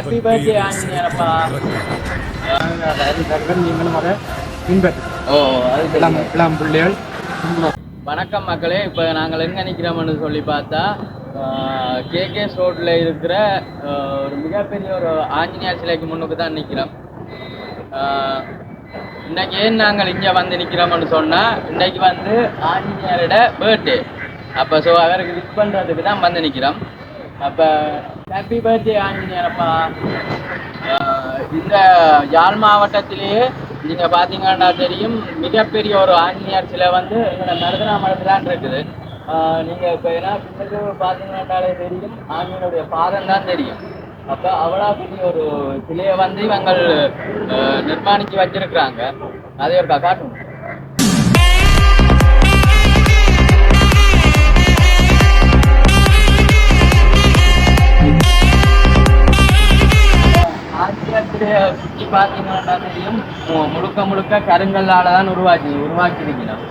Happy birthday ஆஞ்சநேயரப்பா. நீங்களும் அதை பின்பற்று. ஓ அது இளம் பிள்ளைகள். வணக்கம் மக்களே. இப்போ நாங்கள் எங்கே நிற்கிறோம்னு சொல்லி பார்த்தா கேகேஎஸ் ரோட்டில் இருக்கிற ஒரு மிகப்பெரிய ஒரு ஆஞ்சநேயர் சிலைக்கு முன்னுக்கு தான் நிற்கிறோம். இன்றைக்கி ஏன் நாங்கள் இங்கே வந்து நிற்கிறோம்னு சொன்னால், இன்றைக்கி வந்து ஆஞ்சநேயரோட பர்த்டே. அப்போ ஸோ அவருக்கு விஷ் பண்ணுறதுக்கு தான் வந்து நிற்கிறோம். அப்போ ஹாப்பி பர்த்டே ஆஞ்சநேயரப்பா. இந்த யாழ் மாவட்டத்திலேயே நீங்கள் பார்த்தீங்கன்னா தெரியும், மிகப்பெரிய ஒரு ஆஞ்சநேயர் சிலை வந்து எங்களோட மருதனாமலத்தில் இருக்குது. நீங்கள் இப்போ ஏன்னா பின்னுக்கு பார்த்தீங்கன்னாலே தெரியும், ஆஞ்சநேயருடைய பாதம் தான் தெரியும். அப்போ அவ்வளோ பெரிய ஒரு சிலையை வந்து இவங்கள் நிர்மாணித்து வச்சிருக்கிறாங்க. அதே ஒரு காட்டும். சுற்றி பார்த்தீங்கன்னா தெரியும், முழுக்க முழுக்க கருங்கல்லால் தான் உருவாக்கியிருக்கணும்.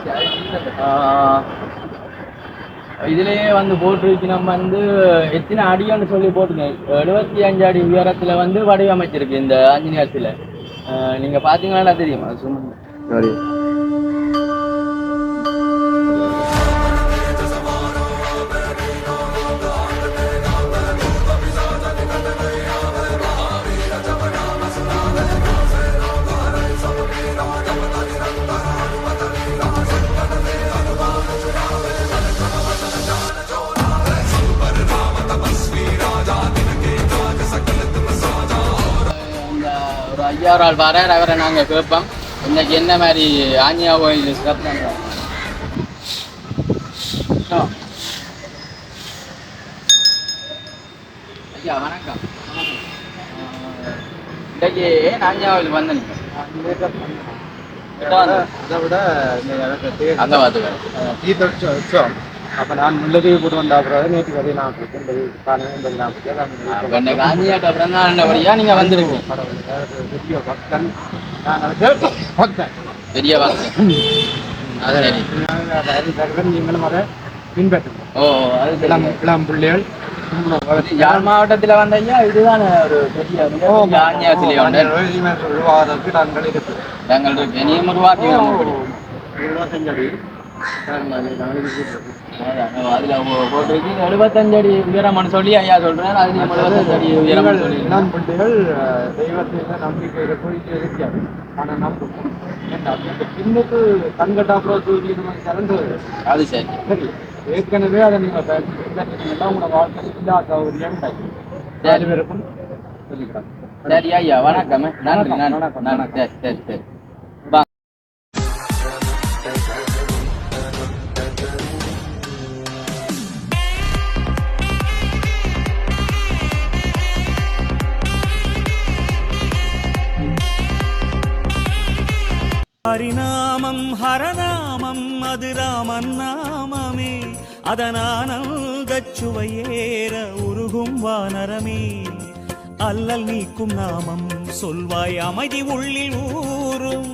இதுலேயே வந்து போட்டிருக்கணும் வந்து எத்தனை அடின்னு சொல்லி போட்டுங்க, 75 அடி உயரத்தில் வந்து வடிவமைச்சிருக்கு இந்த ஆஞ்சநேயர் சிலை. நீங்கள் பார்த்தீங்கன்னா தெரியும். அது சும்மா சாரி. ஒரு ஐயாறால் வரார், அவரை நாங்கள் கேட்போம் இன்னைக்கு என்ன மாதிரி ஆஞ்சநேயா கோயில் சிறப்பு. ஐயா வணக்கம். இன்னைக்கு ஏன் ஆஞ்சநேயா கோயிலுக்கு வந்து அதை விட அங்கே பார்த்துக்கிறேன். அப்போ நான் முள்ளதீவு போட்டு வந்த அப்புறம் நேற்று வரையும் நான் ஆஞ்சநேயாட்ட அப்புறம் தான் நல்லபடியா நீங்கள் வந்துருக்கீங்க. பெரிய பக்தன். பெரிய பக்தன். நீங்களும் அதை பின்பற்றுங்க. ஓ அது இளம் பிள்ளைகள். யாழ் மாவட்டத்தில் வந்தீங்க, இதுதான் ஒரு பெரிய ஆஞ்சநேயர் சிலை ஒன்று உருவாவதற்கு நாங்கள் இருக்கு. நாங்கள் இருக்கு இனியும் உருவாக்கி 25 அடி அதுல போட்டிருக்கு 75 அடி உயரம்னு சொல்லி ஐயா சொல்றேன். அது 75 அடி உயரம் சொல்லி இளம் பிள்ளைகள் தெய்வத்தை நம்பிக்கை இருக்காது. ஆனால் நம்பும் பின்னுக்கு கண்கட்டாப்புல தூக்கி திறந்து. அது சரி. சரி, ஏற்கனவே அதை நீங்கள் உங்களோட வாழ்க்கை எல்லா சௌகரியம் சரி பேருக்கும் சொல்லிக்கிறாங்க. சரி ஐயா வணக்கம். நன்றி நன்றி. சரி சரி சரி. ஹரிநாமம் ஹரநாமம் அது ராமன் நாமமே, அதனானந்தச் சுவையேற உருகும் வானரமே. அல்லல் நீக்கும் நாமம் சொல்வாய் அமைதி உள்ளில் ஊரும்.